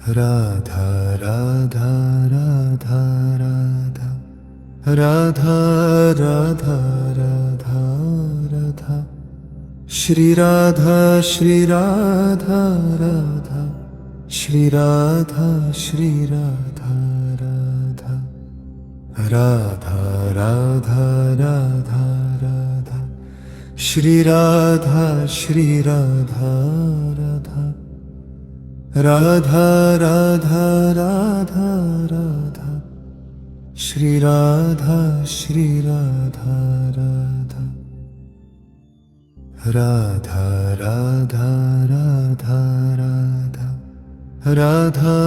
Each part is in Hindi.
राधा राधा राधा राधा राधा राधा राधा राधा श्री राधा श्री राधा राधा श्री राधा श्री राधा राधा राधा राधा राधा राधा श्री राधा श्री राधा राधा राधा राधा राधा राधा श्री राधा श्री राधा राधा राधा राधा राधा राधा राधा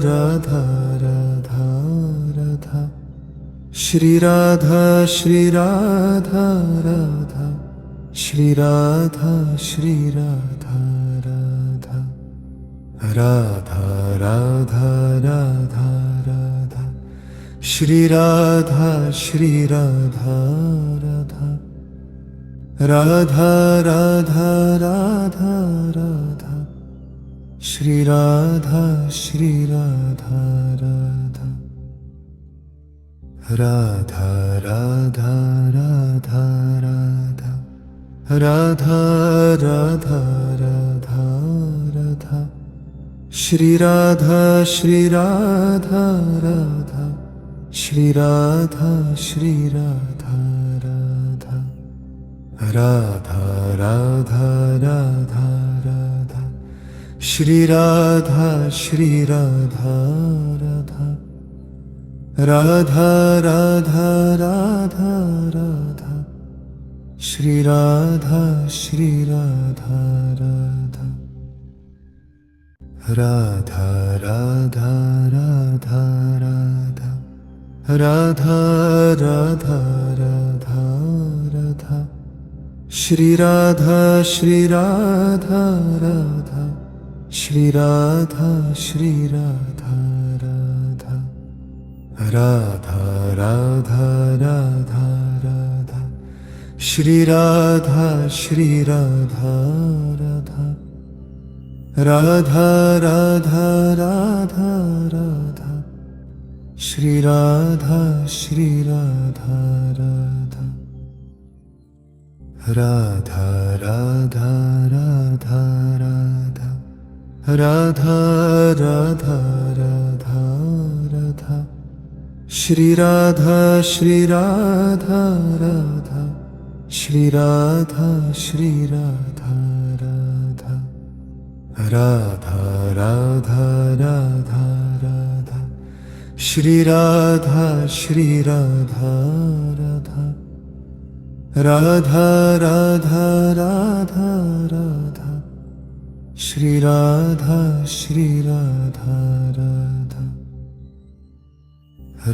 राधा राधा राधा श्री राधा श्री राधा राधा श्री राधा श्री राधा राधा राधा राधा राधा राधा श्री राधा श्री राधा राधा राधा राधा राधा राधा श्री राधा श्री राधा राधा राधा राधा राधा राधा राधा राधा राधा राधा श्री राधा श्री राधा राधा श्री राधा श्री राधा राधा राधा राधा राधा राधा श्री राधा श्री राधा राधा राधा राधा राधा राधा श्री राधा श्री राधा राधा राधा राधा राधा राधा राधा राधा राधा राधा श्री राधा श्री राधा राधा श्री राधा श्री राधा राधा राधा राधा राधा राधा श्री राधा श्री राधा राधा राधा राधा राधा राधा श्री राधा श्री राधा राधा राधा राधा राधा राधा राधा राधा राधा राधा श्री राधा श्री राधा राधा श्री राधा श्री राधा राधा राधा राधा राधा राधा श्री राधा श्री राधा राधा राधा राधा राधा राधा श्री राधा श्री राधा राधा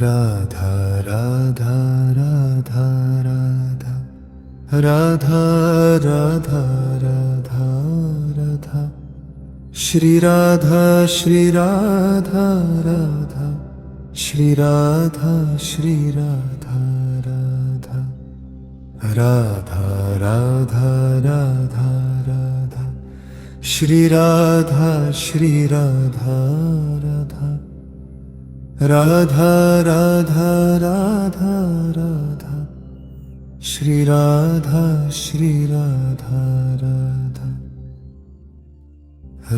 राधा राधा राधा राधा राधा राधा राधा राधा श्री राधा श्री राधा राधा श्री राधा श्री राधा राधा राधा राधा राधा राधा श्री राधा श्री राधा राधा राधा राधा राधा राधा श्री राधा श्री राधा राधा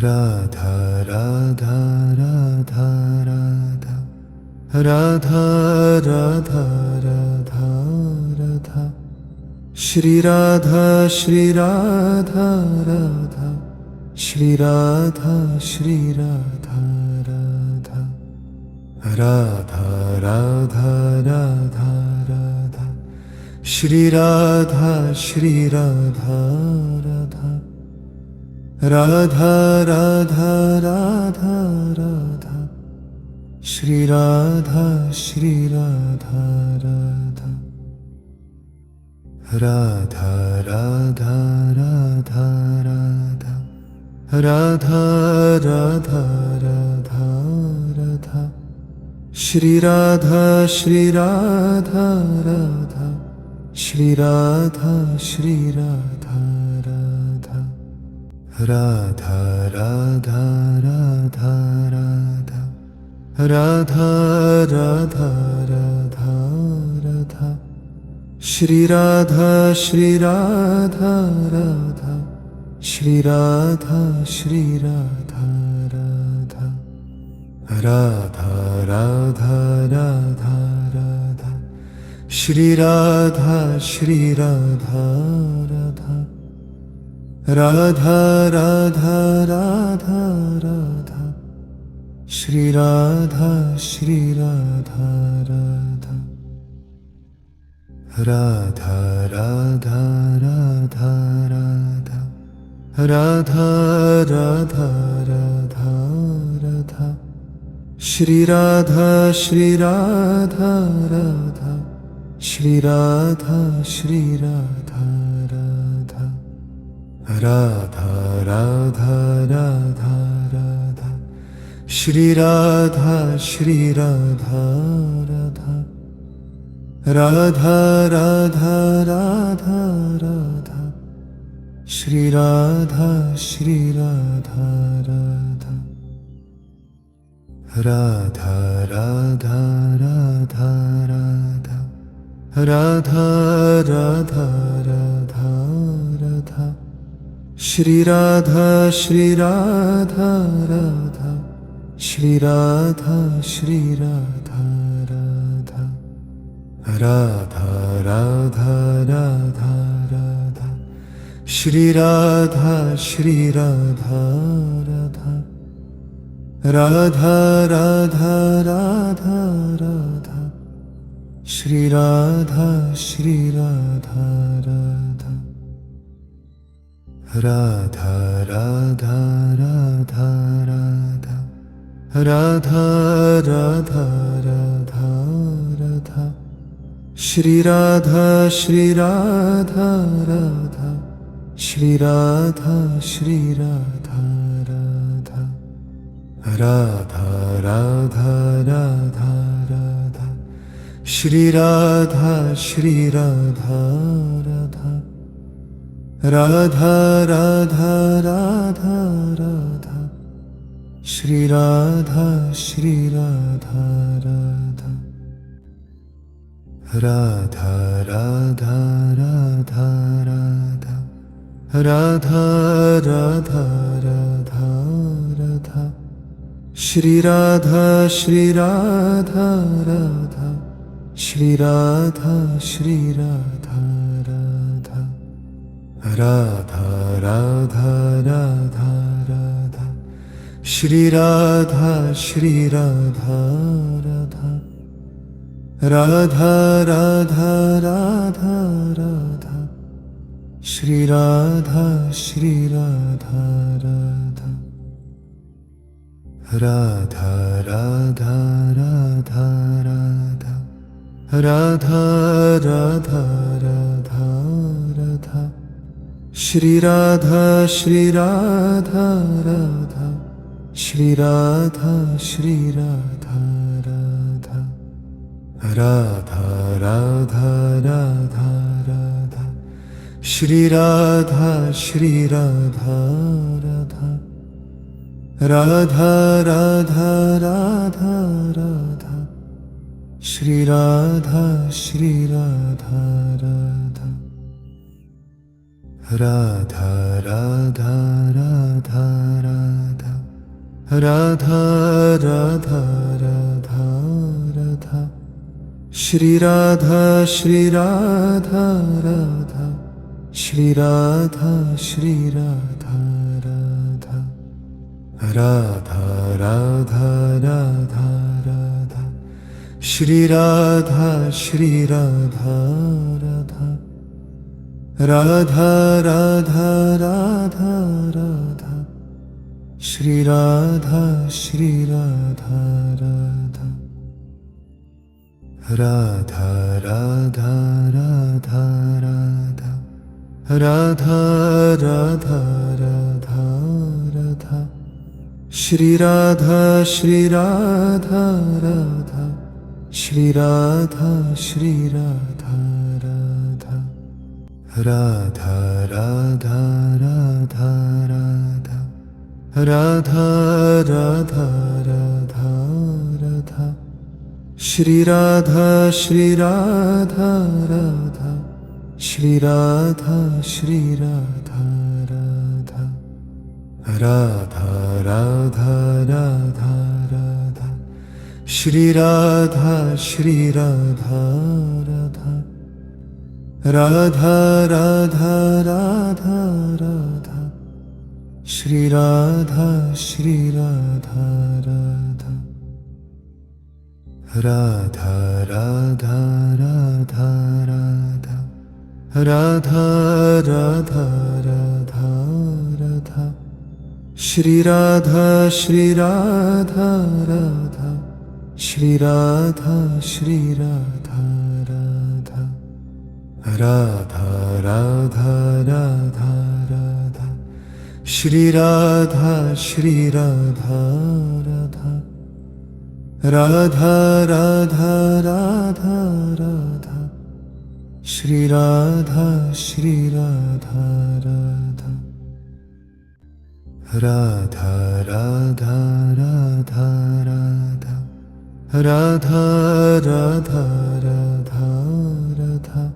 राधा राधा राधा राधा राधा राधा राधा राधा श्री राधा श्री राधा राधा श्री राधा श्री राधा राधा राधा राधा राधा राधा श्री राधा श्री राधा राधा राधा राधा राधा राधा श्री राधा श्री राधा राधा राधा राधा राधा राधा राधा राधा राधा राधा श्री राधा श्री राधा राधा श्री राधा श्री राधा राधा राधा राधा राधा राधा राधा राधा राधा राधा श्री राधा श्री राधा राधा श्री राधा श्री राधा राधा राधा राधा राधा राधा श्री राधा श्री राधा राधा राधा राधा राधा राधा श्री राधा श्री राधा राधा राधा राधा राधा राधा राधा राधा राधा राधा श्री राधा श्री राधा राधा श्री राधा श्री राधा राधा राधा राधा राधा राधा श्री राधा श्री राधा राधा राधा राधा राधा राधा श्री राधा श्री राधा राधा राधा राधा राधा राधा राधा राधा राधा राधा श्री राधा श्री राधा राधा श्री राधा श्री राधा राधा राधा राधा राधा राधा श्री राधा श्री राधा राधा राधा राधा राधा राधा श्री राधा श्री राधा राधा राधा राधा राधा राधा राधा राधा राधा राधा श्री राधा श्री राधा राधा श्री राधा श्री राधा राधा राधा राधा राधा राधा श्री राधा श्री राधा राधा राधा राधा राधा राधा श्री राधा श्री राधा राधा राधा राधा राधा राधा राधा राधा राधा राधा श्री राधा श्री राधा राधा श्री राधा श्री राधा राधा राधा राधा राधा राधा श्री राधा श्री राधा राधा राधा राधा राधा राधा श्री राधा श्री राधा राधा राधा राधा राधा राधा राधा राधा राधा राधा श्री राधा श्री राधा राधा श्री राधा श्री राधा राधा राधा राधा राधा राधा श्री राधा श्री राधा राधा राधा राधा राधा राधा श्री राधा श्री राधा राधा राधा राधा राधा राधा राधा राधा राधा राधा श्री राधा श्री राधा राधा श्री राधा श्री राधा राधा राधा राधा राधा राधा श्री राधा श्री राधा राधा राधा राधा राधा राधा श्री राधा श्री राधा राधा राधा राधा राधा राधा राधा राधा राधा राधा श्री राधा श्री राधा राधा श्री राधा श्री राधा राधा राधा राधा राधा राधा राधा राधा राधा राधा श्री राधा श्री राधा राधा श्री राधा श्री राधा राधा राधा राधा राधा राधा श्री राधा श्री राधा राधा राधा राधा राधा राधा श्री राधा श्री राधा राधा राधा राधा राधा राधा राधा राधा राधा राधा श्री राधा श्री राधा राधा श्री राधा श्री राधा राधा राधा राधा राधा राधा श्री राधा श्री राधा राधा राधा राधा राधा राधा श्री राधा श्री राधा राधा राधा राधा राधा राधा राधा राधा राधा राधा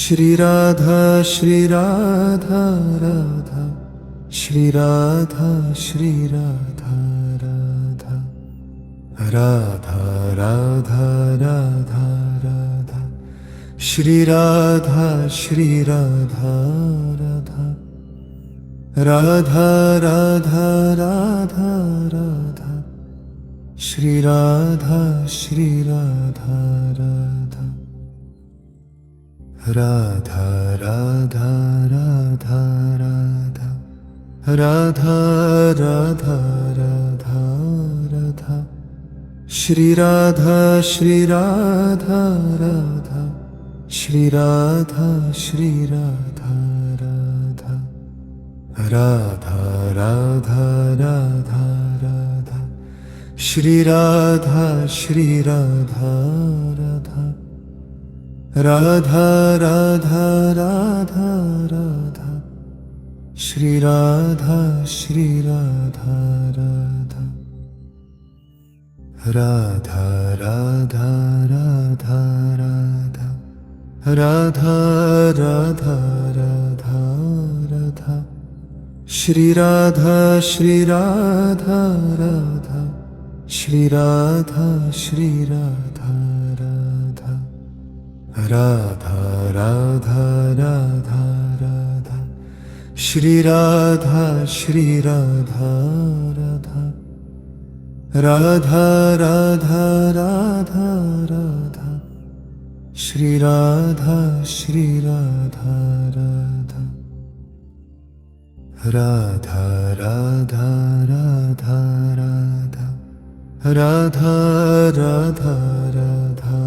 श्री राधा श्री राधा राधा श्री राधा श्री राधा राधा राधा राधा राधा राधा श्री राधा श्री राधा राधा राधा राधा राधा राधा श्री राधा श्री राधा राधा राधा राधा राधा राधा राधा राधा राधा राधा श्री राधा श्री राधा राधा श्री राधा श्री राधा राधा राधा राधा राधा राधा श्री राधा श्री राधा राधा राधा राधा राधा राधा श्री राधा श्री राधा राधा राधा राधा राधा राधा राधा राधा राधा राधा श्री राधा श्री राधा राधा श्री राधा श्री राधा राधा राधा राधा राधा राधा श्री राधा श्री राधा राधा राधा राधा राधा राधा श्री राधा श्री राधा राधा राधा राधा राधा राधा राधा राधा राधा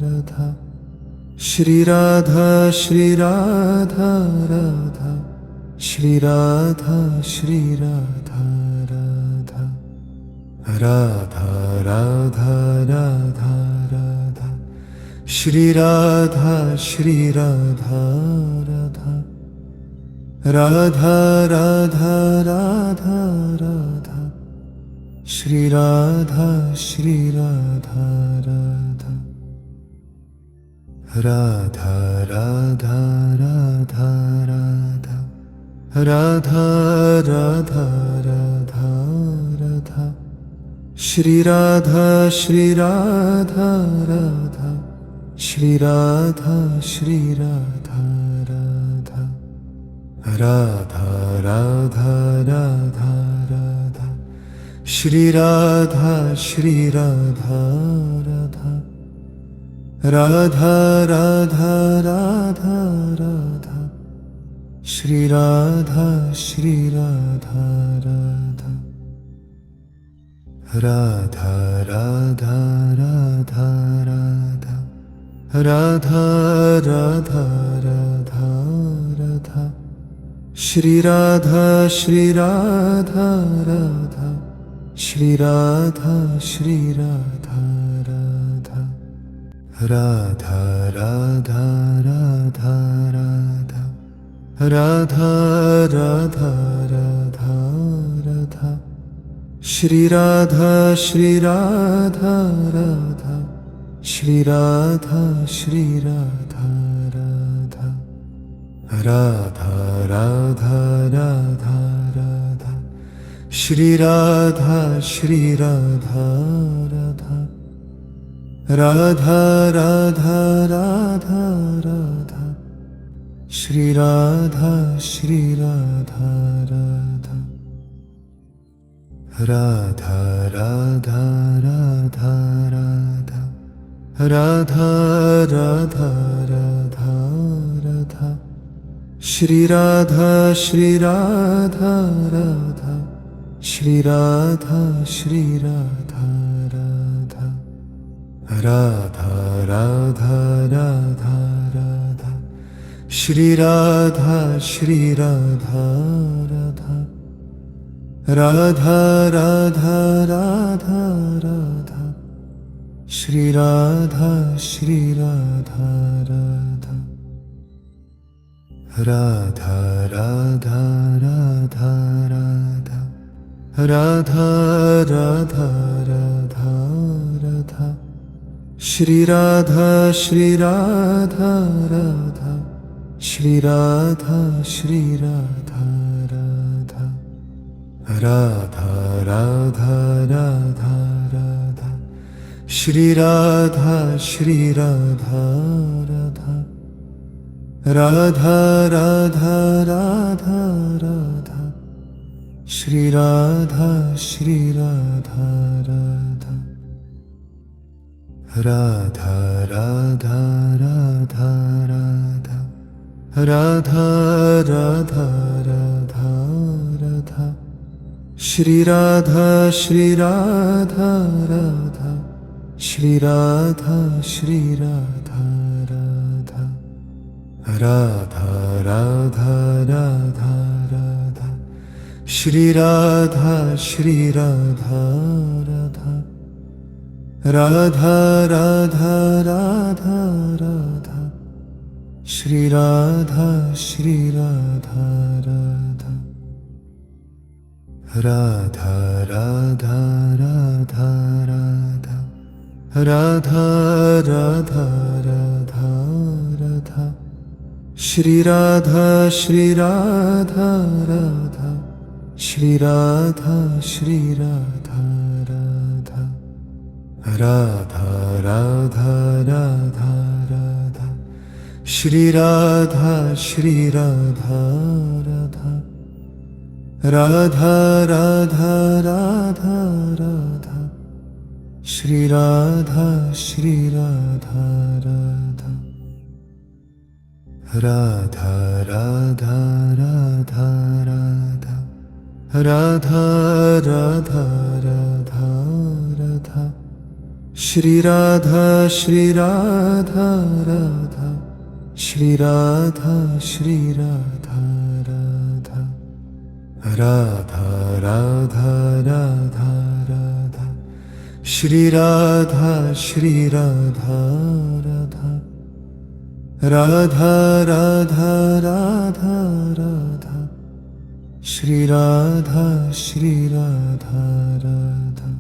राधा श्री राधा श्री राधा राधा श्री राधा श्री राधा राधा राधा राधा राधा राधा श्री राधा श्री राधा राधा राधा राधा राधा राधा श्री राधा श्री राधा राधा राधा राधा राधा राधा राधा राधा राधा राधा श्री राधा श्री राधा राधा श्री राधा श्री राधा राधा राधा राधा राधा राधा श्री राधा श्री राधा राधा राधा राधा राधा राधा श्री राधा श्री राधा राधा राधा राधा राधा राधा राधा राधा राधा राधा श्री राधा श्री राधा राधा श्री राधा श्री राधा राधा राधा राधा राधा राधा राधा राधा राधा राधा श्री राधा श्री राधा राधा श्री राधा श्री राधा राधा राधा राधा राधा राधा श्री राधा श्री राधा राधा राधा राधा राधा राधा श्री राधा श्री राधा राधा राधा राधा राधा राधा राधा राधा राधा राधा श्री राधा श्री राधा राधा श्री राधा श्री राधा राधा राधा राधा राधा राधा श्री राधा श्री राधा राधा राधा राधा राधा राधा श्री राधा श्री राधा राधा राधा राधा राधा राधा राधा राधा राधा राधा श्री राधा श्री राधा राधा श्री राधा श्री राधा राधा राधा राधा राधा राधा श्री राधा श्री राधा राधा राधा राधा राधा राधा श्री राधा श्री राधा राधा राधा राधा राधा राधा राधा राधा राधा राधा श्री राधा श्री राधा राधा श्री राधा श्री राधा राधा राधा राधा राधा राधा श्री राधा श्री राधा राधा राधा राधा राधा राधा श्री राधा श्री राधा राधा राधा राधा राधा राधा राधा राधा राधा राधा श्री राधा श्री राधा राधा श्री राधा श्री राधा राधा राधा राधा राधा राधा श्री राधा श्री राधा राधा राधा राधा राधा राधा श्री राधा श्री राधा राधा राधा राधा राधा राधा राधा राधा राधा राधा श्री राधा श्री राधा राधा श्री राधा श्री राधा राधा राधा राधा राधा राधा श्री राधा श्री राधा राधा राधा राधा राधा राधा श्री राधा श्री राधा राधा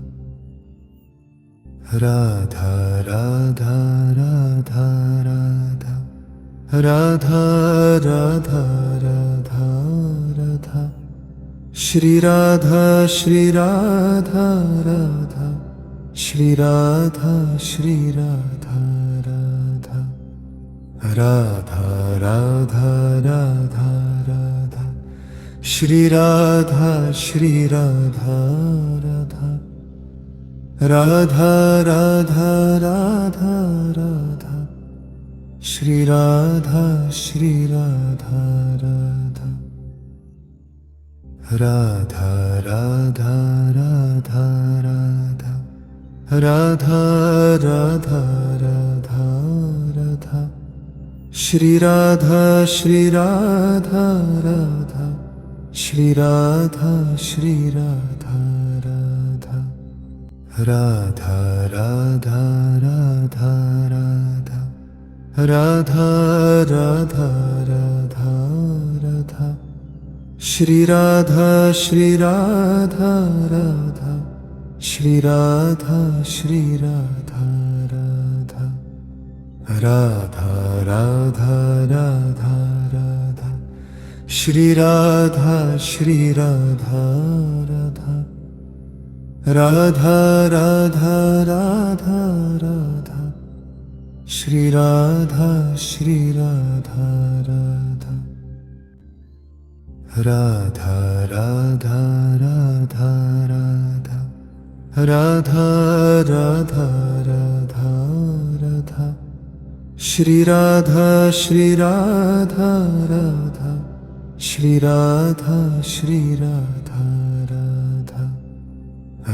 राधा राधा राधा राधा राधा राधा राधा राधा श्री राधा श्री राधा राधा श्री राधा श्री राधा राधा राधा राधा राधा राधा श्री राधा श्री राधा राधा राधा राधा राधा राधा श्री राधा श्री राधा राधा राधा राधा राधा राधा राधा राधा राधा राधा श्री राधा श्री राधा राधा श्री राधा श्री राधा राधा राधा राधा राधा राधा राधा राधा राधा राधा श्री राधा श्री राधा राधा श्री राधा श्री राधा राधा राधा राधा राधा राधा श्री राधा श्री राधा राधा राधा राधा राधा राधा श्री राधा श्री राधा राधा राधा राधा राधा राधा राधा राधा राधा राधा श्री राधा श्री राधा राधा श्री राधा श्री राधा राधा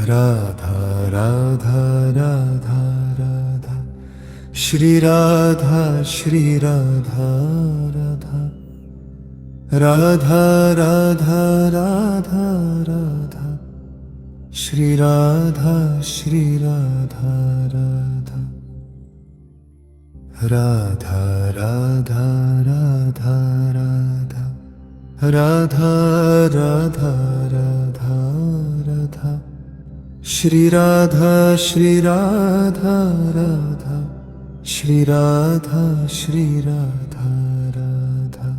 राधा राधा राधा राधा श्री राधा श्री राधा राधा राधा राधा राधा राधा श्री राधा श्री राधा राधा राधा राधा राधा राधा राधा राधा राधा राधा श्री राधा श्री राधा राधा श्री राधा श्री राधा राधा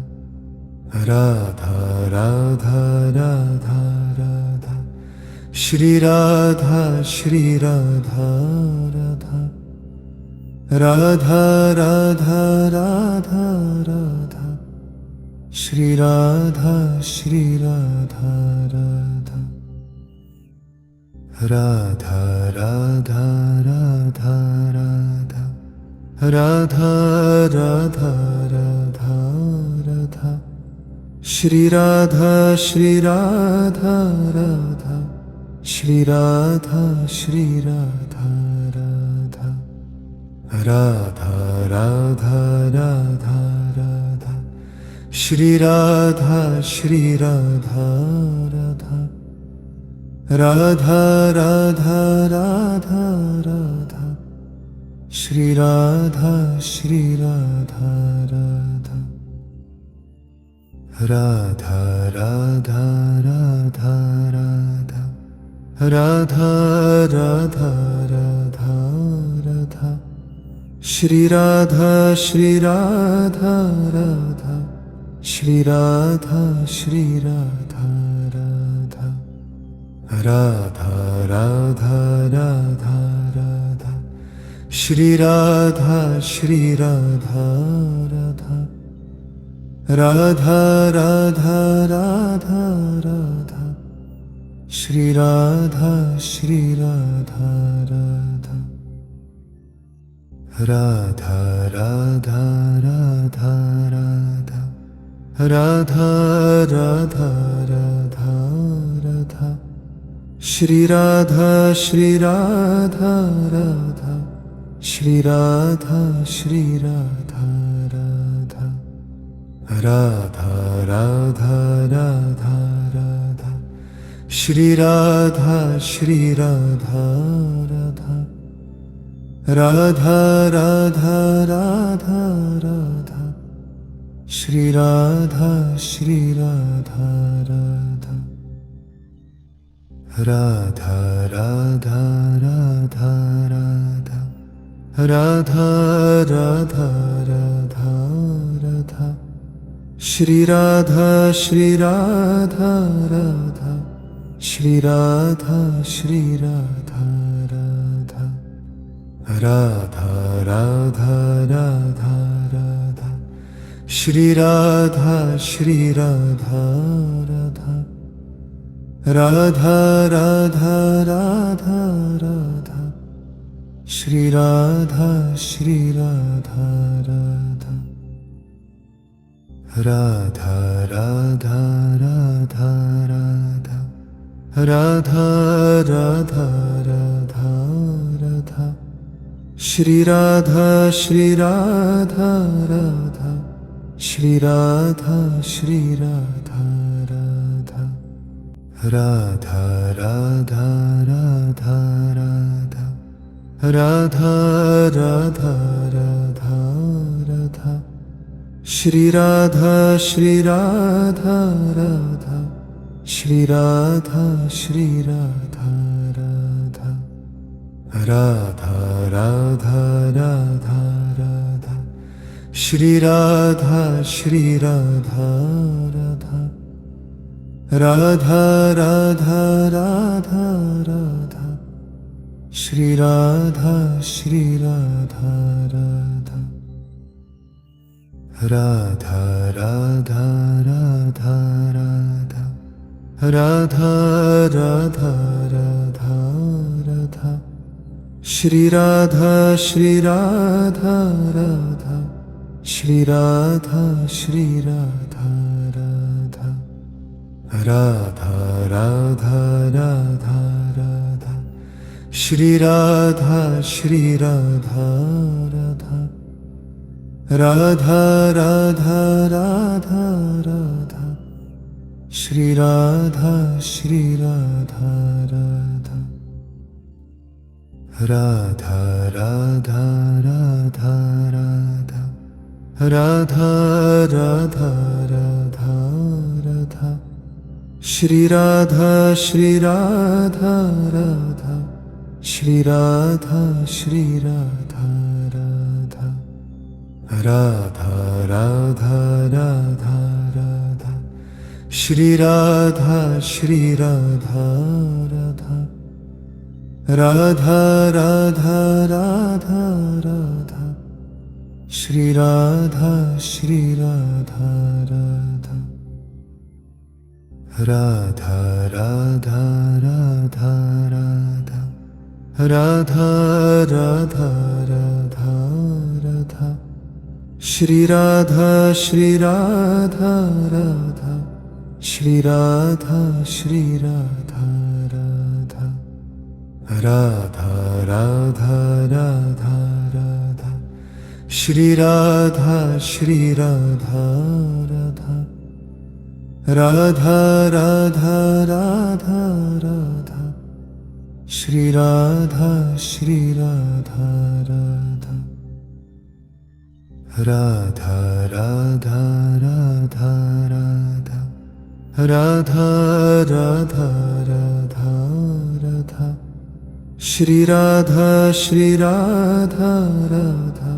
राधा राधा राधा राधा श्री राधा श्री राधा राधा राधा राधा राधा राधा श्री राधा श्री राधा राधा राधा राधा राधा राधा राधा राधा राधा राधा श्री राधा श्री राधा राधा श्री राधा श्री राधा राधा राधा राधा राधा राधा श्री राधा श्री राधा राधा राधा राधा राधा राधा श्री राधा श्री राधा राधा राधा राधा राधा राधा राधा राधा राधा राधा श्री राधा श्री राधा राधा श्री राधा श्री राधा राधा राधा राधा राधा राधा श्री राधा श्री राधा राधा राधा राधा राधा राधा श्री राधा श्री राधा राधा राधा राधा राधा राधा राधा राधा राधा राधा श्री राधा श्री राधा राधा श्री राधा श्री राधा राधा राधा राधा राधा राधा श्री राधा श्री राधा राधा राधा राधा राधा राधा श्री राधा श्री राधा राधा राधा राधा राधा राधा राधा राधा राधा राधा श्री राधा श्री राधा राधा श्री राधा श्री राधा राधा राधा राधा राधा राधा श्री राधा श्री राधा राधा राधा राधा राधा राधा श्री राधा श्री राधा राधा राधा राधा राधा राधा राधा राधा राधा राधा श्री राधा श्री राधा राधा श्री राधा श्री राधा राधा राधा राधा राधा राधा राधा राधा राधा राधा श्री राधा श्री राधा राधा श्री राधा श्री राधा राधा राधा राधा राधा राधा श्री राधा श्री राधा राधा राधा राधा राधा राधा श्री राधा श्री राधा राधा राधा राधा राधा राधा राधा राधा राधा राधा श्री राधा श्री राधा राधा श्री राधा श्री राधा राधा राधा राधा राधा राधा श्री राधा श्री राधा राधा राधा राधा राधा राधा श्री राधा श्री राधा राधा राधा राधा राधा राधा राधा राधा राधा राधा श्री राधा श्री राधा राधा श्री राधा श्री राधा राधा राधा राधा राधा राधा श्री राधा श्री राधा राधा राधा राधा राधा राधा श्री राधा श्री राधा राधा राधा राधा राधा राधा राधा राधा राधा राधा श्री राधा श्री राधा राधा श्री राधा श्री राधा राधा राधा राधा राधा राधा श्री राधा श्री राधा राधा राधा राधा राधा राधा श्री राधा श्री राधा राधा राधा राधा राधा राधा राधा राधा राधा राधा श्री राधा श्री राधा राधा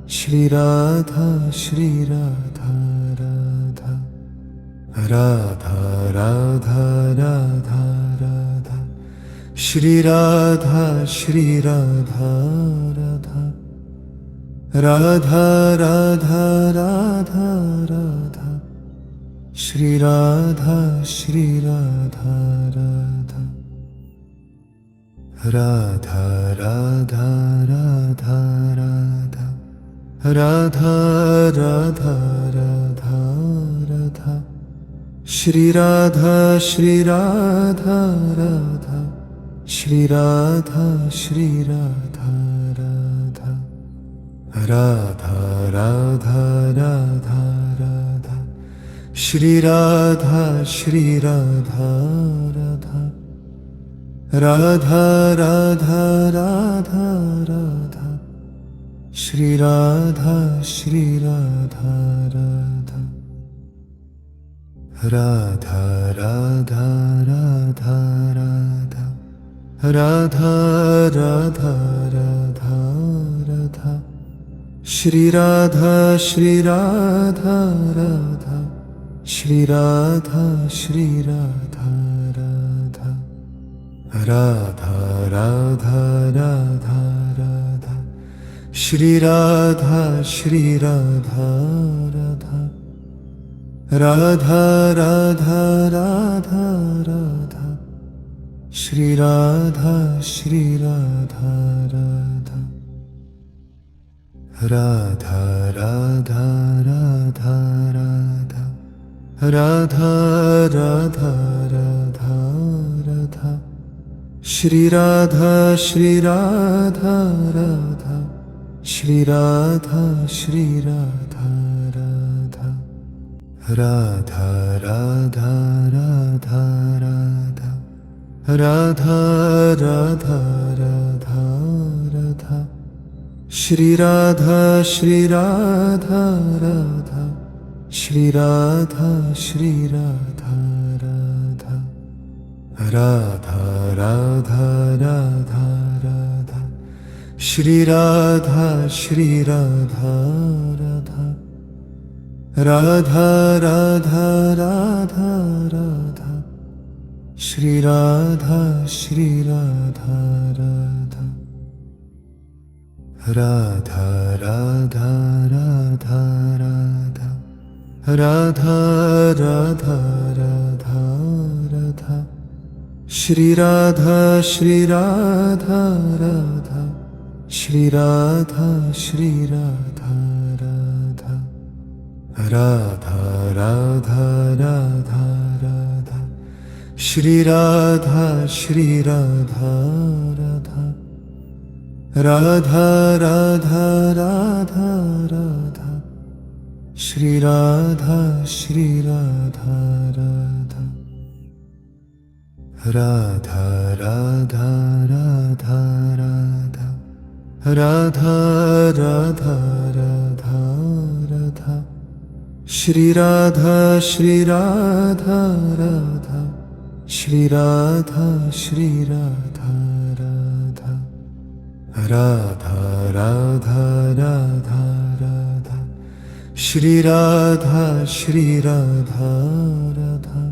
श्री राधा श्री राधा राधा राधा राधा राधा राधा श्री राधा श्री राधा राधा राधा राधा राधा राधा श्री राधा श्री राधा राधा राधा राधा राधा राधा राधा राधा राधा राधा श्री राधा श्री राधा राधा श्री राधा श्री राधा राधा राधा राधा राधा राधा श्री राधा श्री राधा राधा राधा राधा राधा राधा श्री राधा श्री राधा राधा राधा राधा राधा राधा राधा राधा राधा राधा श्री राधा श्री राधा राधा श्री राधा श्री राधा राधा राधा राधा राधा राधा श्री राधा श्री राधा राधा राधा राधा राधा राधा श्री राधा श्री राधा राधा राधा राधा राधा राधा राधा राधा राधा राधा श्री राधा श्री राधा राधा श्री राधा श्री राधा राधा राधा राधा राधा राधा राधा राधा राधा राधा श्री राधा श्री राधा राधा श्री राधा श्री राधा राधा राधा राधा राधा राधा श्री राधा श्री राधा राधा राधा राधा राधा राधा श्री राधा श्री राधा राधा राधा राधा राधा राधा राधा राधा राधा राधा श्री राधा श्री राधा राधा श्री राधा श्री राधा राधा राधा राधा राधा राधा श्री राधा श्री राधा राधा राधा राधा राधा राधा श्री राधा श्री राधा राधा राधा राधा राधा राधा राधा राधा राधा राधा श्री राधा श्री राधा राधा श्री राधा श्री राधा राधा राधा राधा राधा राधा श्री राधा श्री राधा राधा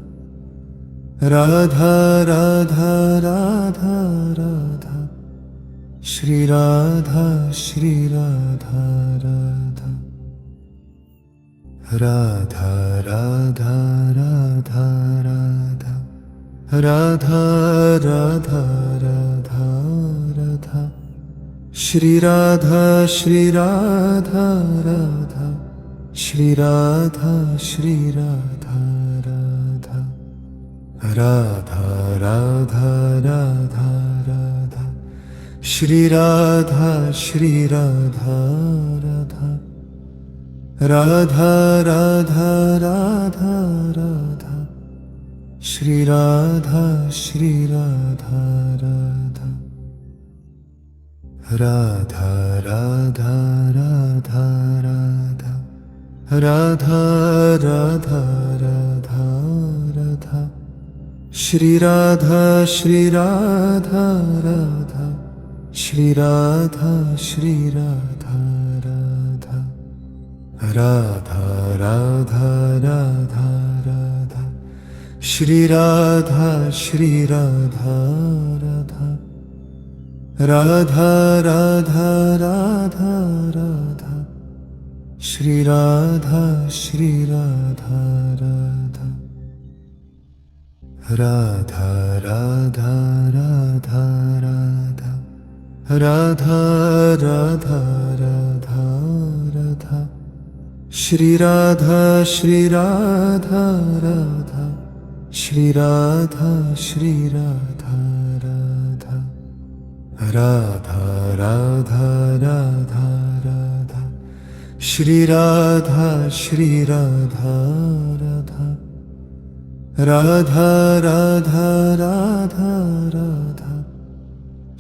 राधा राधा राधा राधा श्री राधा श्री राधा राधा राधा राधा राधा राधा राधा राधा राधा राधा श्री राधा श्री राधा राधा श्री राधा श्री राधा राधा राधा राधा राधा राधा श्री राधा श्री राधा राधा राधा राधा राधा राधा श्री राधा श्री राधा राधा राधा राधा राधा राधा राधा राधा राधा राधा श्री राधा श्री राधा राधा श्री राधा श्री राधा राधा राधा राधा राधा राधा श्री राधा श्री राधा राधा राधा राधा राधा राधा श्री राधा श्री राधा राधा राधा राधा राधा राधा राधा राधा राधा राधा श्री राधा श्री राधा राधा श्री राधा श्री राधा राधा राधा राधा राधा राधा श्री राधा श्री राधा राधा राधा राधा राधा राधा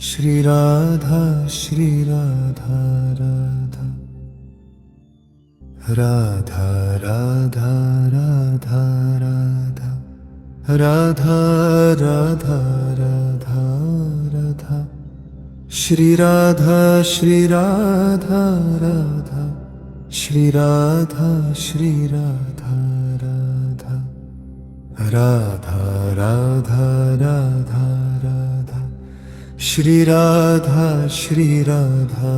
श्री राधा श्री राधा राधा राधा राधा राधा राधा राधा राधा राधा राधा श्री राधा श्री राधा राधा श्री राधा श्री राधा राधा राधा राधा राधा राधा श्री राधा श्री राधा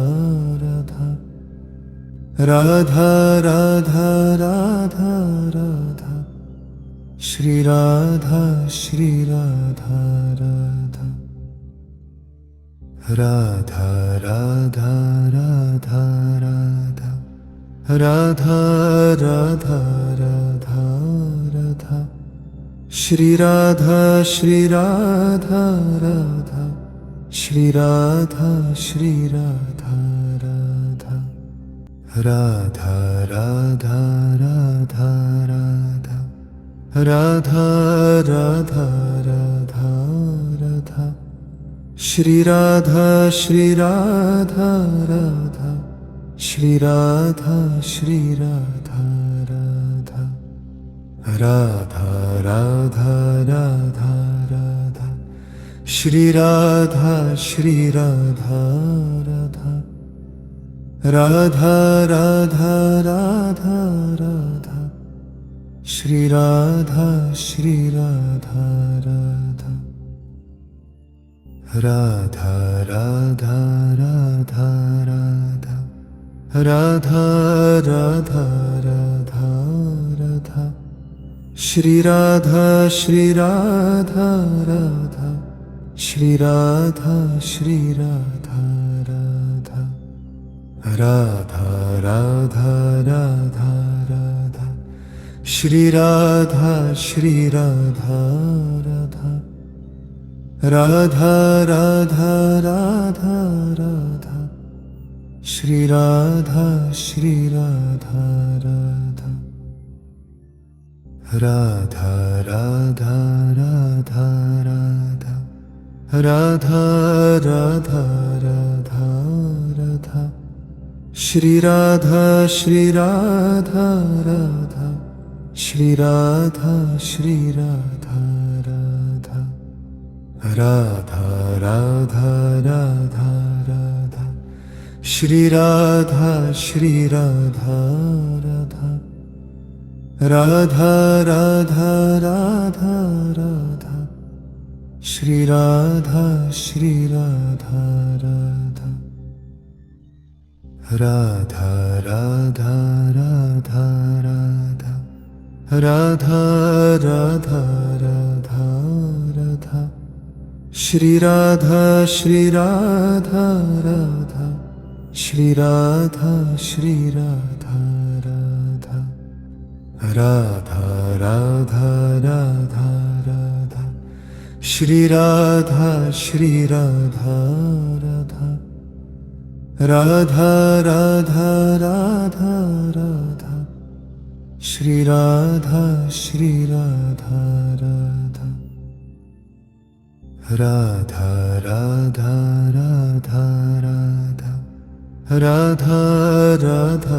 राधा राधा राधा राधा राधा श्री राधा श्री राधा राधा राधा राधा राधा राधा राधा राधा राधा राधा श्री राधा श्री राधा राधा श्री राधा श्री राधा राधा राधा राधा राधा राधा राधा राधा राधा राधा श्री राधा श्री राधा राधा श्री राधा श्री राधा राधा राधा राधा राधा राधा श्री राधा श्री राधा राधा राधा राधा राधा राधा श्री राधा श्री राधा राधा राधा राधा राधा राधा राधा राधा राधा राधा श्री राधा श्री राधा राधा श्री राधा श्री राधा राधा राधा राधा राधा राधा श्री राधा श्री राधा राधा राधा राधा राधा राधा श्री राधा श्री राधा राधा राधा राधा राधा राधा राधा राधा राधा राधा श्री राधा श्री राधा राधा श्री राधा श्री राधा राधा राधा राधा राधा राधा श्री राधा श्री राधा राधा राधा राधा राधा राधा श्री राधा श्री राधा राधा राधा राधा राधा राधा राधा राधा राधा राधा श्री राधा श्री राधा राधा श्री राधा श्री राधा राधा राधा राधा राधा राधा श्री राधा श्री राधा राधा राधा राधा राधा राधा श्री राधा श्री राधा राधा राधा राधा राधा राधा राधा राधा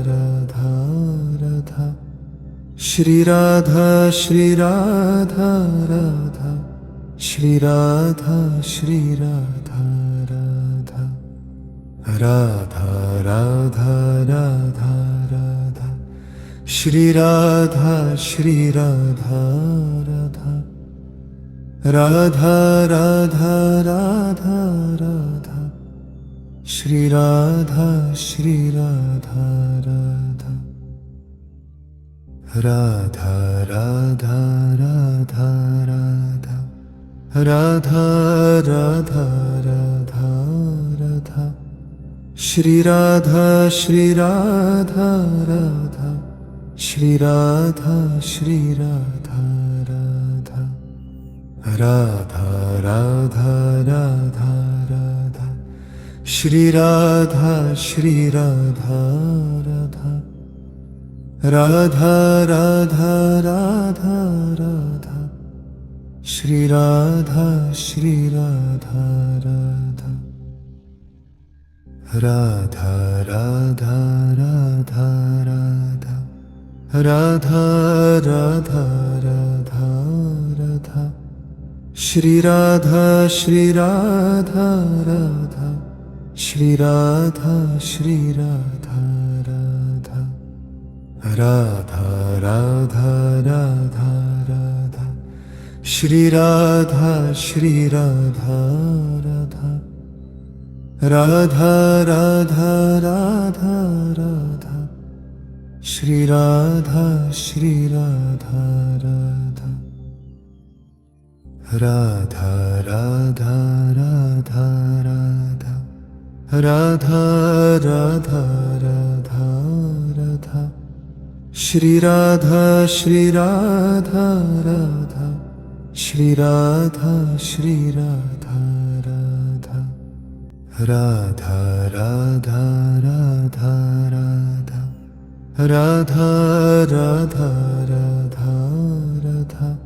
राधा राधा श्री राधा श्री राधा राधा श्री राधा श्री राधा राधा राधा राधा राधा राधा श्री राधा श्री राधा राधा राधा राधा राधा राधा श्री राधा श्री राधा राधा राधा राधा राधा राधा राधा राधा राधा राधा श्री राधा श्री राधा राधा श्री राधा श्री राधा राधा राधा राधा राधा राधा श्री राधा श्री राधा राधा राधा राधा राधा राधा श्री राधा श्री राधा राधा राधा राधा राधा राधा राधा राधा राधा राधा श्री राधा श्री राधा राधा श्री राधा श्री राधा राधा राधा राधा राधा राधा श्री राधा श्री राधा राधा राधा राधा राधा राधा श्री राधा श्री राधा राधा राधा राधा राधा राधा राधा राधा राधा राधा श्री राधा श्री राधा राधा श्री राधा श्री राधा राधा राधा राधा राधा राधा राधा राधा राधा राधा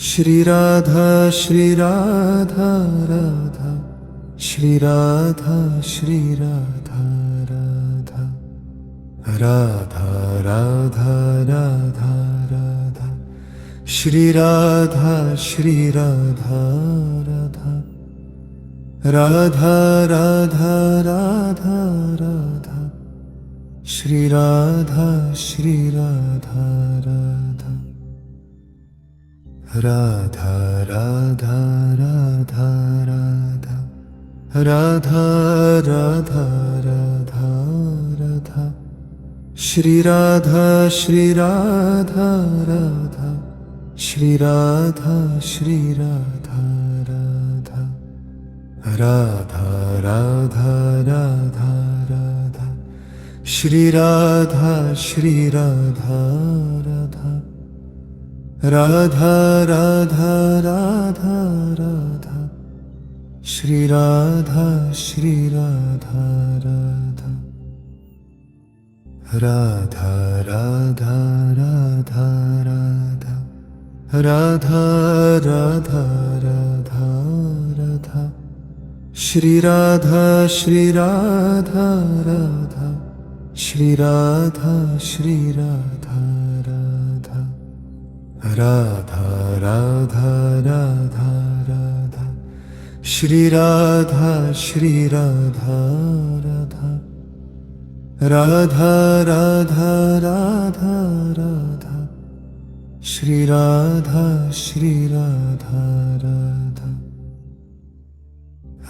श्री राधा श्री राधा राधा श्री राधा श्री राधा राधा राधा राधा राधा राधा श्री राधा श्री राधा राधा राधा राधा राधा राधा श्री राधा श्री राधा राधा राधा राधा राधा राधा राधा राधा राधा राधा श्री राधा श्री राधा राधा श्री राधा श्री राधा राधा राधा राधा राधा राधा श्री राधा श्री राधा राधा राधा राधा राधा राधा श्री राधा श्री राधा राधा राधा राधा राधा राधा राधा राधा राधा राधा श्री राधा श्री राधा राधा श्री राधा श्री राधा राधा राधा राधा राधा राधा श्री राधा श्री राधा राधा राधा राधा राधा राधा श्री राधा श्री राधा राधा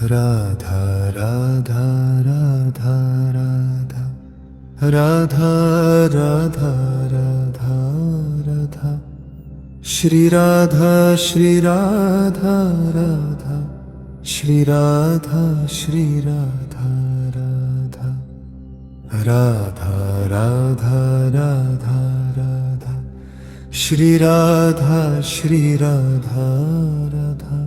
राधा राधा राधा राधा राधा राधा राधा राधा श्री राधा श्री राधा राधा श्री राधा श्री राधा राधा राधा राधा राधा राधा श्री राधा श्री राधा राधा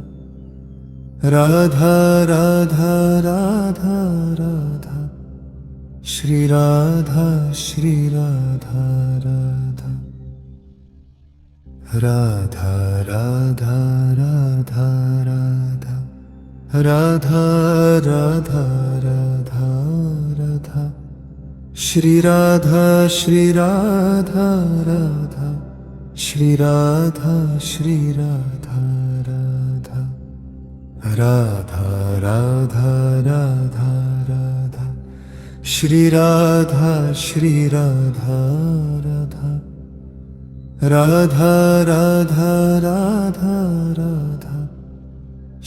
राधा राधा राधा राधा श्री राधा श्री राधा राधा राधा राधा राधा राधा राधा राधा राधा राधा श्री राधा श्री राधा राधा श्री राधा श्री राधा राधा राधा राधा राधा राधा श्री राधा श्री राधा राधा राधा राधा राधा राधा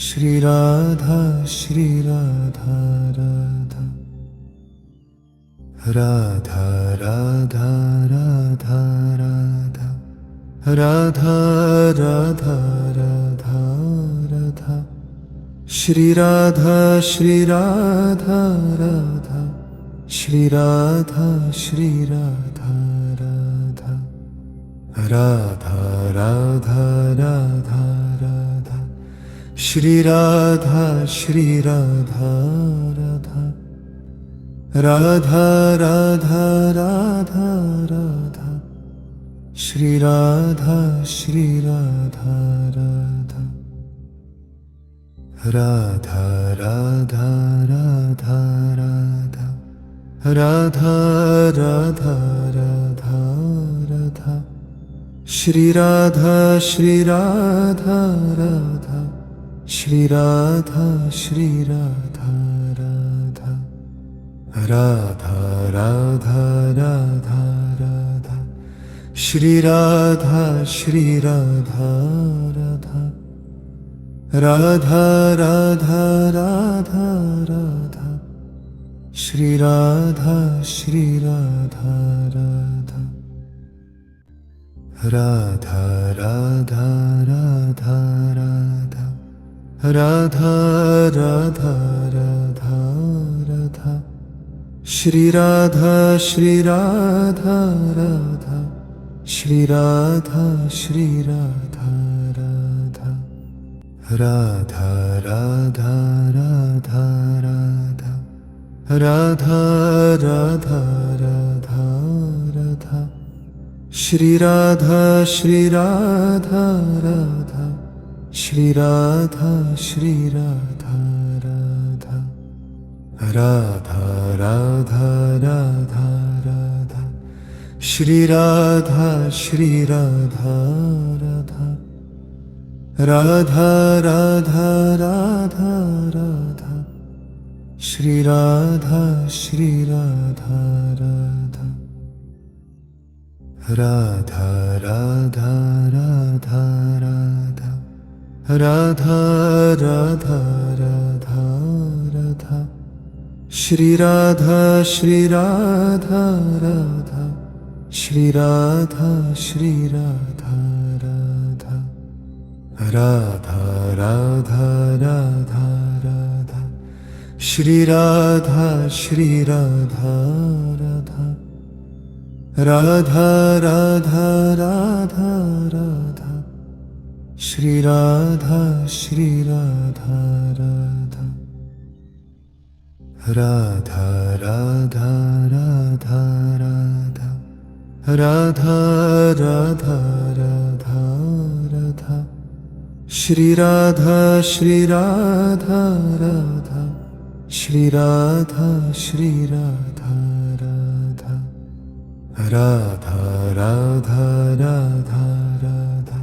श्री राधा श्री राधा राधा राधा राधा राधा राधा राधा राधा राधा राधा श्री राधा श्री राधा राधा श्री राधा श्री राधा राधा राधा राधा राधा राधा श्री राधा श्री राधा राधा राधा राधा राधा राधा श्री राधा श्री राधा राधा राधा राधा राधा राधा राधा राधा राधा राधा श्री राधा श्री राधा राधा श्री राधा श्री राधा राधा राधा राधा राधा राधा श्री राधा श्री राधा राधा राधा राधा राधा राधा श्री राधा श्री राधा राधा राधा राधा राधा राधा राधा राधा राधा राधा श्री राधा श्री राधा राधा श्री राधा श्री राधा राधा राधा राधा राधा राधा राधा राधा राधा राधा श्री राधा श्री राधा राधा श्री राधा श्री राधा राधा राधा राधा राधा राधा श्री राधा श्री राधा राधा राधा राधा राधा राधा श्री राधा श्री राधा राधा राधा राधा राधा राधा राधा राधा राधा राधा श्री राधा श्री राधा राधा श्री राधा श्री राधा राधा राधा राधा राधा राधा श्री राधा श्री राधा राधा राधा राधा राधा राधा श्री राधा श्री राधा राधा राधा राधा राधा राधा राधा राधा राधा राधा श्री राधा श्री राधा राधा श्री राधा श्री राधा राधा राधा राधा राधा राधा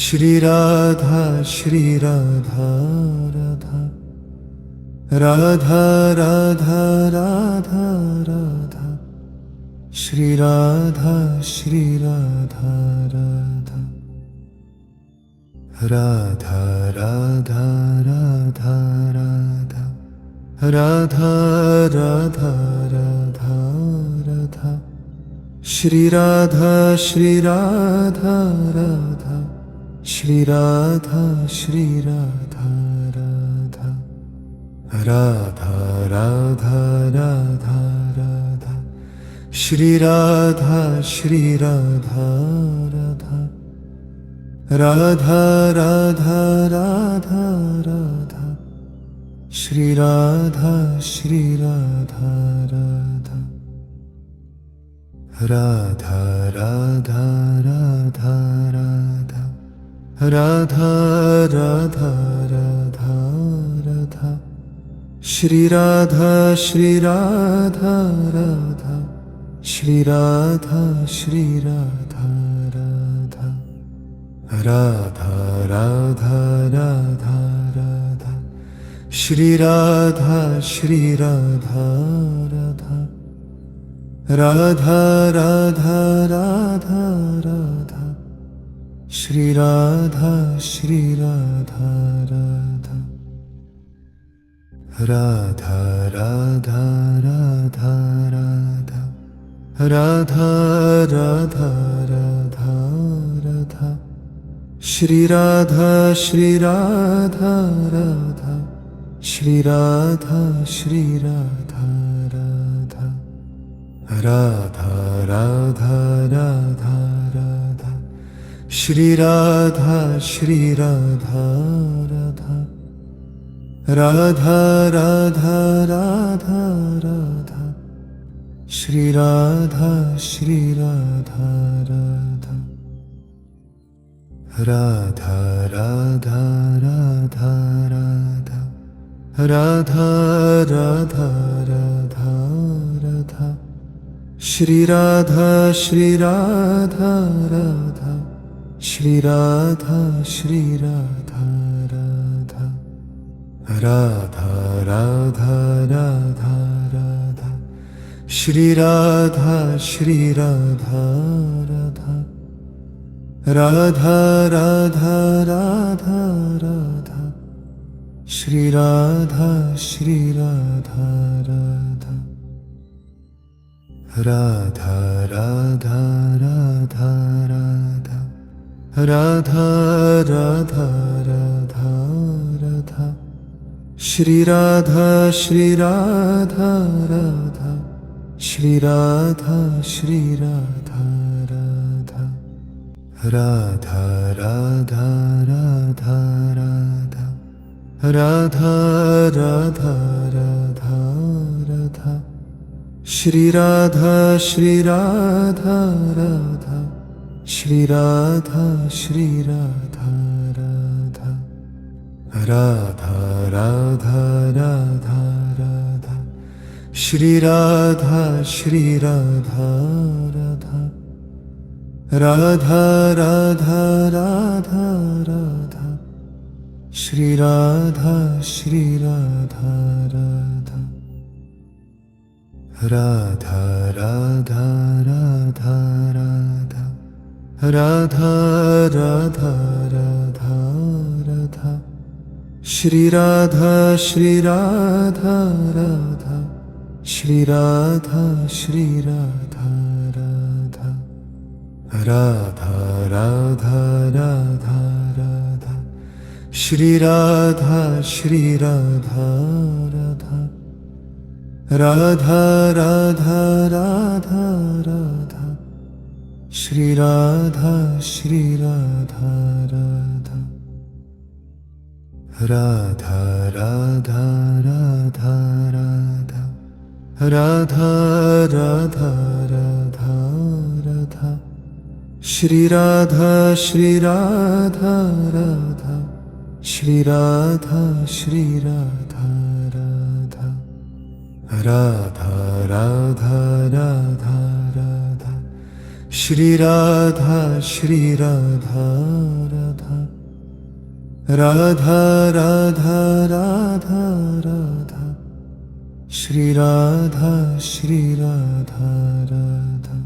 श्री राधा श्री राधा राधा राधा राधा राधा राधा श्री राधा श्री राधा राधा राधा राधा राधा राधा राधा राधा राधा राधा श्री राधा श्री राधा राधा श्री राधा श्री राधा राधा राधा राधा राधा राधा श्री राधा श्री राधा राधा राधा राधा राधा राधा श्री राधा श्री राधा राधा राधा राधा राधा राधा राधा राधा राधा राधा श्री राधा श्री राधा राधा श्री राधा श्री राधा राधा राधा राधा राधा राधा श्री राधा श्री राधा राधा राधा राधा राधा राधा श्री राधा श्री राधा राधा राधा राधा राधा राधा राधा राधा राधा राधा श्री राधा श्री राधा राधा श्री राधा श्री राधा राधा राधा राधा राधा राधा श्री राधा श्री राधा राधा राधा राधा राधा राधा श्री राधा श्री राधा राधा राधा राधा राधा राधा राधा राधा राधा राधा श्री राधा श्री राधा राधा श्री राधा श्री राधा राधा राधा राधा राधा राधा श्री राधा श्री राधा राधा राधा राधा राधा राधा श्री राधा श्री राधा राधा राधा राधा राधा राधा राधा राधा राधा राधा श्री राधा श्री राधा राधा श्री राधा श्री राधा राधा राधा राधा राधा राधा राधा राधा राधा श्री राधा श्री राधा राधा श्री राधा श्री राधा राधा राधा राधा राधा राधा श्री राधा श्री राधा राधा राधा राधा राधा राधा श्री राधा श्री राधा राधा राधा राधा राधा राधा राधा राधा राधा राधा श्री राधा श्री राधा राधा श्री राधा श्री राधा राधा राधा राधा राधा राधा श्री राधा श्री राधा राधा राधा राधा राधा राधा श्री राधा श्री राधा राधा राधा राधा राधा राधा राधा राधा राधा राधा श्री राधा श्री राधा राधा श्री राधा श्री राधा राधा राधा राधा राधा राधा श्री राधा श्री राधा राधा राधा राधा राधा राधा श्री राधा श्री राधा राधा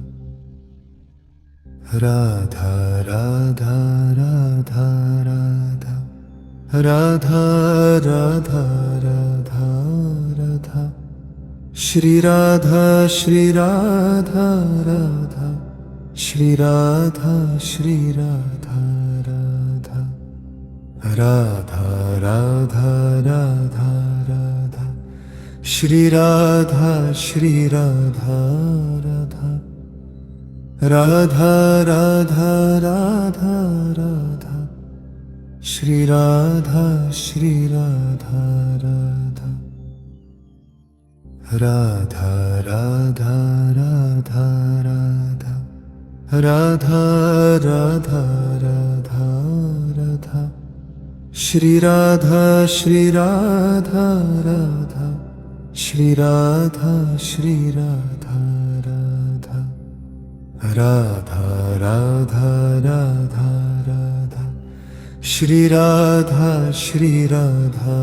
राधा राधा राधा राधा राधा राधा राधा राधा श्री राधा श्री राधा राधा श्री राधा श्री राधा राधा राधा राधा राधा राधा श्री राधा श्री राधा राधा राधा राधा राधा राधा श्री राधा श्री राधा राधा राधा राधा राधा राधा राधा राधा राधा राधा श्री राधा श्री राधा राधा श्री राधा श्री राधा राधा राधा राधा राधा राधा श्री राधा श्री राधा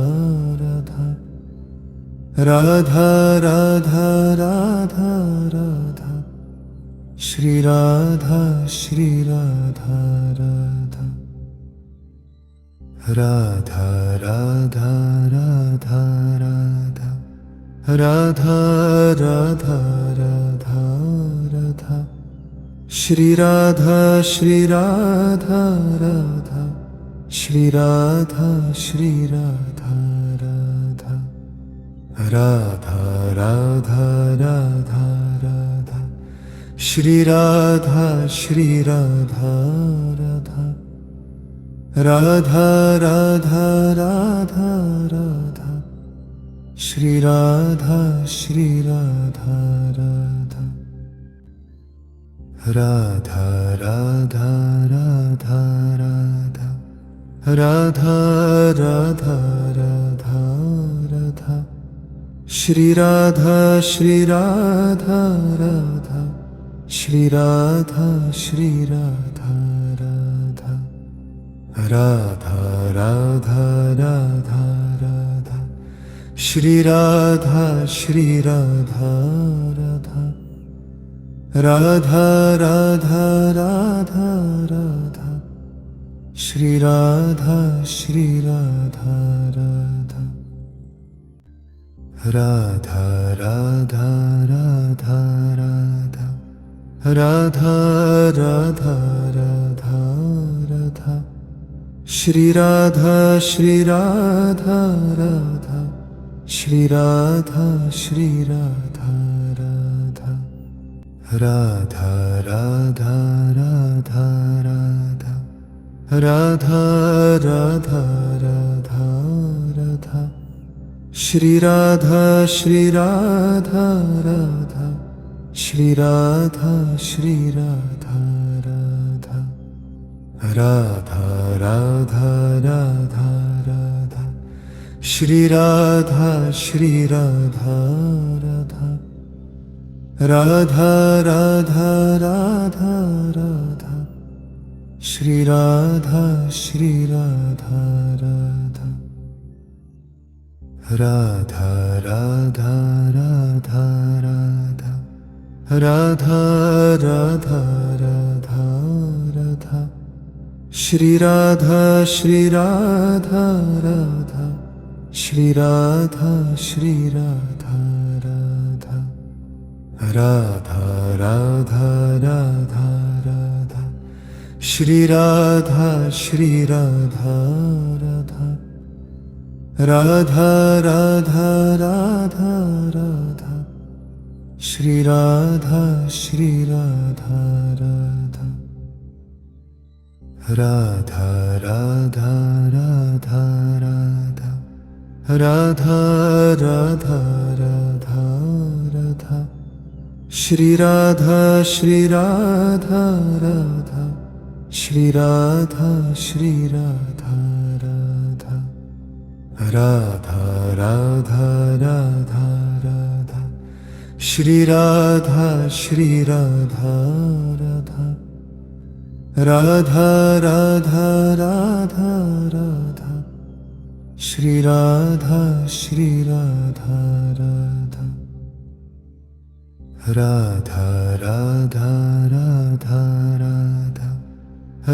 राधा राधा राधा राधा राधा श्री राधा श्री राधा राधा राधा राधा राधा राधा राधा राधा राधा राधा श्री राधा श्री राधा राधा श्री राधा श्री राधा राधा राधा राधा राधा राधा श्री राधा श्री राधा राधा राधा राधा राधा राधा श्री राधा श्री राधा राधा राधा राधा राधा राधा राधा राधा राधा राधा श्री राधा श्री राधा राधा श्री राधा श्री राधा राधा राधा राधा राधा राधा श्री राधा श्री राधा राधा राधा राधा राधा राधा श्री राधा श्री राधा राधा राधा राधा राधा राधा राधा राधा राधा राधा श्री राधा श्री राधा राधा श्री राधा श्री राधा राधा राधा राधा राधा राधा राधा राधा राधा राधा श्री राधा श्री राधा राधा श्री राधा श्री राधा राधा राधा राधा राधा राधा श्री राधा श्री राधा राधा राधा राधा राधा राधा श्री राधा श्री राधा राधा राधा राधा राधा राधा राधा राधा राधा राधा श्री राधा श्री राधा राधा श्री राधा श्री राधा राधा राधा राधा राधा राधा श्री राधा श्री राधा राधा राधा राधा राधा राधा श्री राधा श्री राधा राधा राधा राधा राधा राधा राधा राधा राधा राधा श्री राधा श्री राधा राधा श्री राधा श्री राधा राधा राधा राधा राधा राधा श्री राधा श्री राधा राधा राधा राधा राधा राधा श्री राधा श्री राधा राधा राधा राधा राधा राधा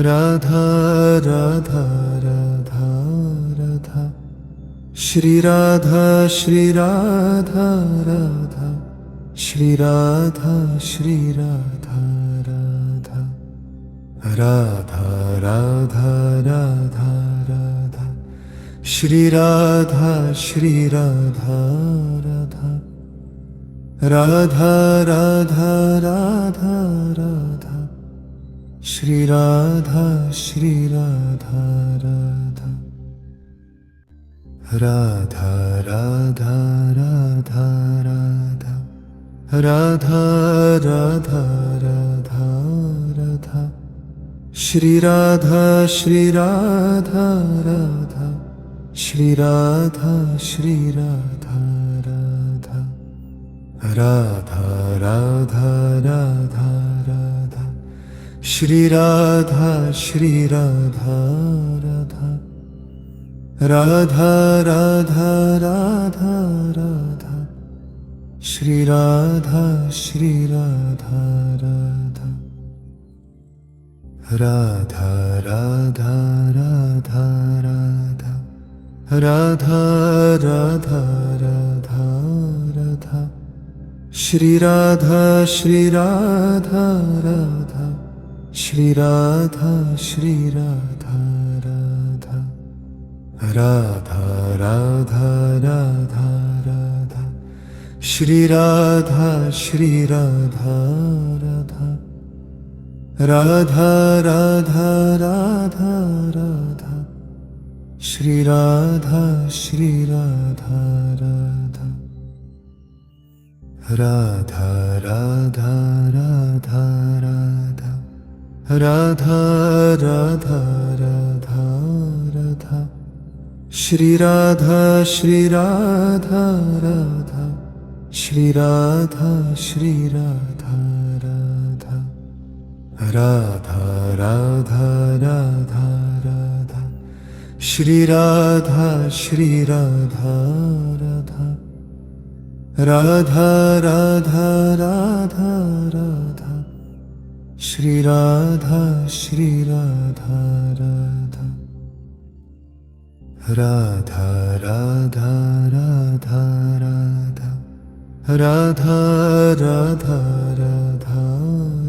राधा राधा राधा राधा श्री राधा श्री राधा राधा श्री राधा श्री राधा राधा राधा राधा राधा राधा श्री राधा श्री राधा राधा राधा राधा राधा राधा श्री राधा श्री राधा राधा राधा राधा राधा राधा राधा राधा राधा राधा श्री राधा श्री राधा राधा श्री राधा श्री राधा राधा राधा राधा राधा राधा श्री राधा श्री राधा राधा राधा राधा राधा राधा श्री राधा श्री राधा राधा राधा राधा राधा राधा राधा राधा राधा राधा श्री राधा श्री राधा राधा श्री राधा श्री राधा राधा राधा राधा राधा राधा श्री राधा श्री राधा राधा राधा राधा राधा राधा श्री राधा श्री राधा राधा राधा राधा राधा राधा राधा राधा राधा राधा श्री राधा श्री राधा राधा श्री राधा श्री राधा राधा राधा राधा राधा राधा श्री राधा श्री राधा राधा राधा राधा राधा राधा श्री राधा श्री राधा राधा राधा राधा राधा राधा राधा राधा राधा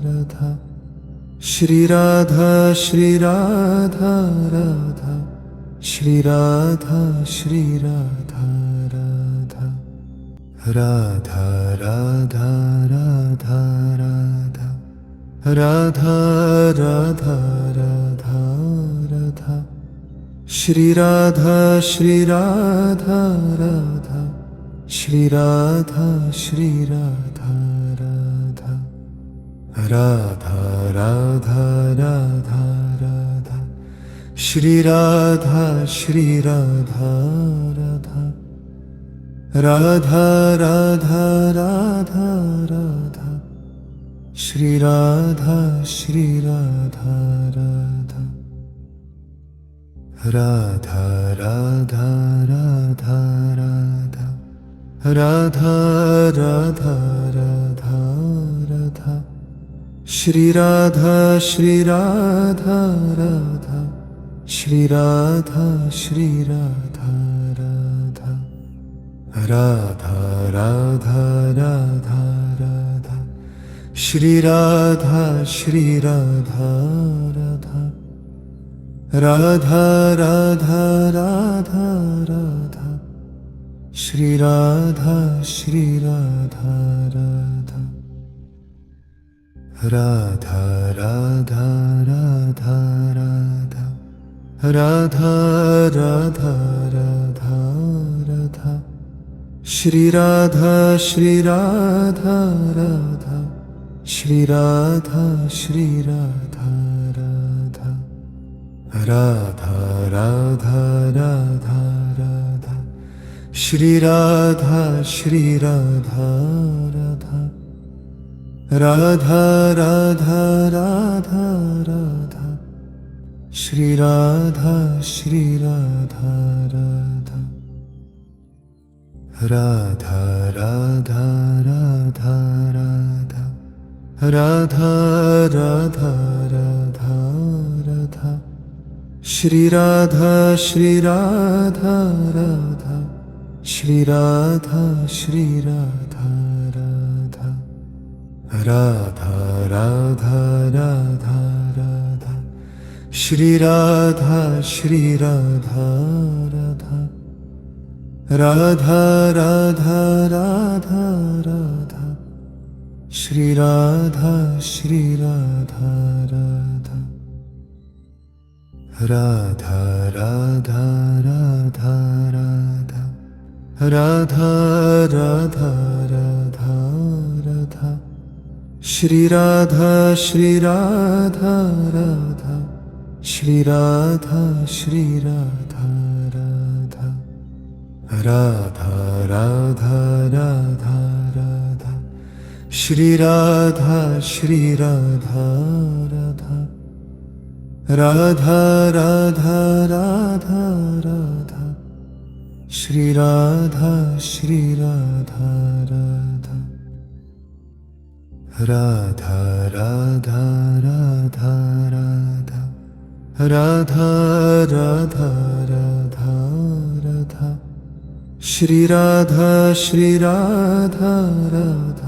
राधा श्री राधा श्री राधा राधा श्री राधा श्री राधा राधा राधा राधा राधा राधा राधा राधा राधा राधा श्री राधा श्री राधा राधा श्री राधा श्री राधा राधा राधा राधा राधा राधा श्री राधा राधा राधा राधा राधा राधा श्री राधा राधा राधा राधा राधा राधा राधा राधा राधा राधा श्री राधा राधा राधा श्री राधा राधा राधा राधा राधा राधा राधा श्री राधा राधा राधा राधा राधा राधा राधा श्री राधा राधा राधा राधा राधा राधा राधा राधा राधा राधा राधा श्री राधा राधा राधा श्री राधा राधा राधा राधा राधा राधा राधा श्री राधा राधा राधा राधा राधा राधा राधा श्री राधा राधा राधा राधा राधा राधा राधा राधा राधा राधा राधा श्री राधा राधा राधा श्री राधा राधा राधा राधा राधा राधा राधा श्री राधा राधा राधा राधा राधा राधा राधा श्री राधा राधा राधा राधा राधा राधा राधा राधा राधा राधा राधा श्री राधा राधा राधा श्री राधा राधा राधा राधा राधा राधा राधा श्री राधा राधा राधा राधा राधा राधा राधा श्री राधा राधा राधा राधा राधा राधा राधा राधा राधा राधा राधा श्री राधा राधा राधा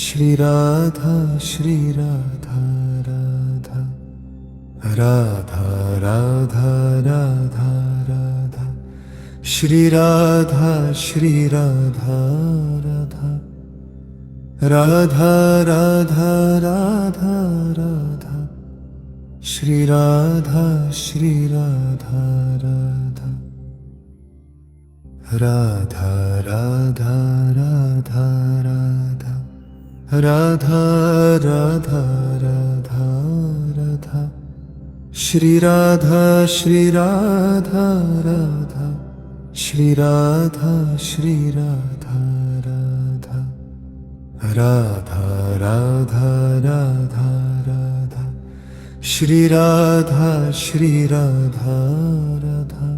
श्री राधा राधा राधा राधा राधा राधा राधा श्री राधा राधा राधा राधा राधा राधा राधा श्री राधा राधा राधा राधा राधा राधा राधा राधा राधा राधा राधा श्री राधा राधा राधा श्री राधा राधा राधा राधा राधा राधा राधा श्री राधा राधा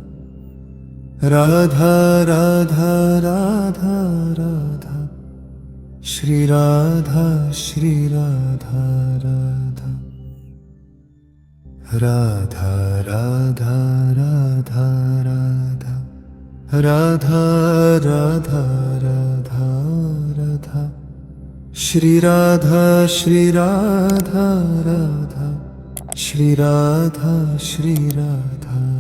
राधा राधा राधा राधा राधा श्री राधा राधा राधा राधा राधा राधा राधा राधा राधा राधा राधा श्री राधा राधा राधा श्री राधा राधा